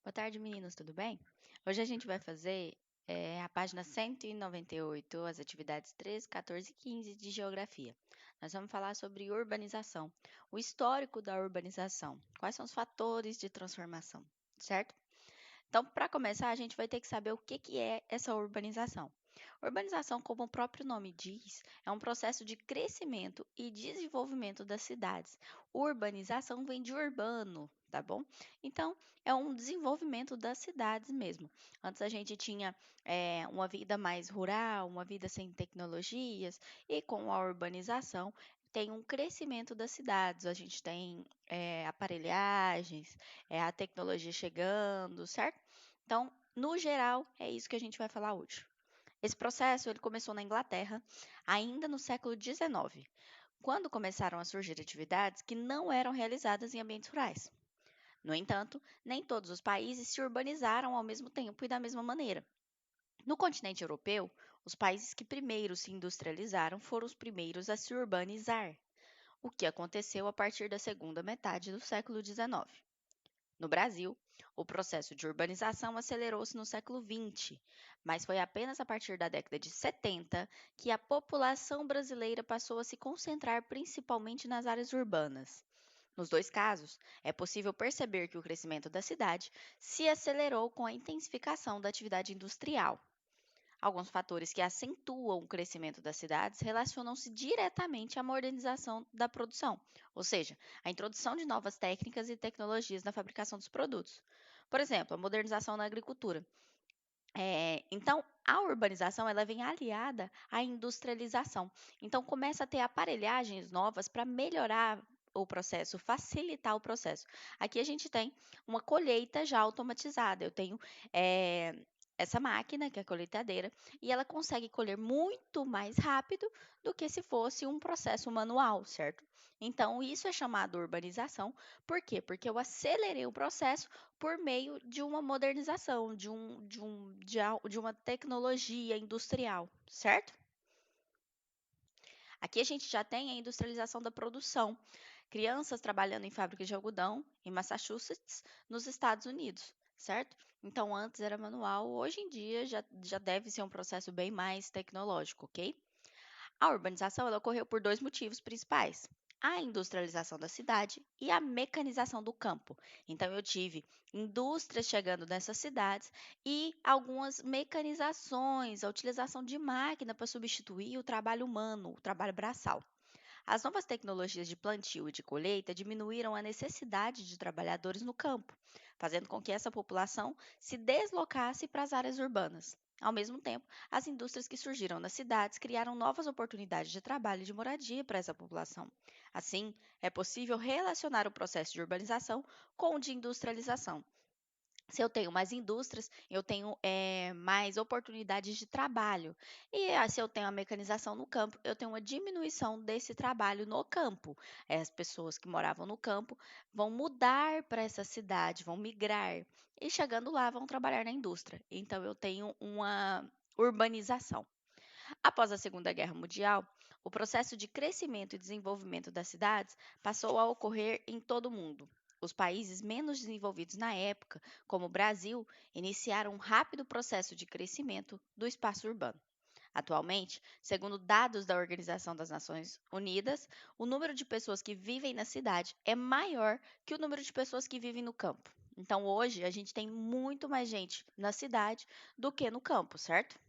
Boa tarde, meninos, tudo bem? Hoje a gente vai fazer a página 198, as atividades 13, 14 e 15 de Geografia. Nós vamos falar sobre urbanização, o histórico da urbanização, quais são os fatores de transformação, certo? Então, para começar, a gente vai ter que saber o que é essa urbanização. Urbanização, como o próprio nome diz, é um processo de crescimento e desenvolvimento das cidades. Urbanização vem de urbano, tá bom? Então, é um desenvolvimento das cidades mesmo. Antes a gente tinha uma vida mais rural, uma vida sem tecnologias, e com a urbanização tem um crescimento das cidades. A gente tem aparelhagens, a tecnologia chegando, certo? Então, no geral, é isso que a gente vai falar hoje. Esse processo ele começou na Inglaterra, ainda no século XIX, quando começaram a surgir atividades que não eram realizadas em ambientes rurais. No entanto, nem todos os países se urbanizaram ao mesmo tempo e da mesma maneira. No continente europeu, os países que primeiro se industrializaram foram os primeiros a se urbanizar, o que aconteceu a partir da segunda metade do século XIX. No Brasil, o processo de urbanização acelerou-se no século XX, mas foi apenas a partir da década de 70 que a população brasileira passou a se concentrar principalmente nas áreas urbanas. Nos dois casos, é possível perceber que o crescimento da cidade se acelerou com a intensificação da atividade industrial. Alguns fatores que acentuam o crescimento das cidades relacionam-se diretamente à modernização da produção, ou seja, a introdução de novas técnicas e tecnologias na fabricação dos produtos. Por exemplo, a modernização na agricultura. Então, a urbanização ela vem aliada à industrialização. Então, começa a ter aparelhagens novas para melhorar o processo, facilitar o processo. Aqui a gente tem uma colheita já automatizada. Eu tenho essa máquina, que é a colheitadeira, e ela consegue colher muito mais rápido do que se fosse um processo manual, certo? Então, isso é chamado urbanização. Por quê? Porque eu acelerei o processo por meio de uma modernização, de uma tecnologia industrial, certo? Aqui a gente já tem a industrialização da produção. Crianças trabalhando em fábricas de algodão em Massachusetts, nos Estados Unidos, certo? Então, antes era manual, hoje em dia já deve ser um processo bem mais tecnológico, ok? A urbanização ela ocorreu por dois motivos principais: a industrialização da cidade e a mecanização do campo. Então, eu tive indústrias chegando nessas cidades e algumas mecanizações, a utilização de máquina para substituir o trabalho humano, o trabalho braçal. As novas tecnologias de plantio e de colheita diminuíram a necessidade de trabalhadores no campo, fazendo com que essa população se deslocasse para as áreas urbanas. Ao mesmo tempo, as indústrias que surgiram nas cidades criaram novas oportunidades de trabalho e de moradia para essa população. Assim, é possível relacionar o processo de urbanização com o de industrialização. Se eu tenho mais indústrias, eu tenho mais oportunidades de trabalho. E se eu tenho a mecanização no campo, eu tenho uma diminuição desse trabalho no campo. As pessoas que moravam no campo vão mudar para essa cidade, vão migrar. E chegando lá, vão trabalhar na indústria. Então, eu tenho uma urbanização. Após a Segunda Guerra Mundial, o processo de crescimento e desenvolvimento das cidades passou a ocorrer em todo o mundo. Os países menos desenvolvidos na época, como o Brasil, iniciaram um rápido processo de crescimento do espaço urbano. Atualmente, segundo dados da Organização das Nações Unidas, o número de pessoas que vivem na cidade é maior que o número de pessoas que vivem no campo. Então, hoje, a gente tem muito mais gente na cidade do que no campo, certo?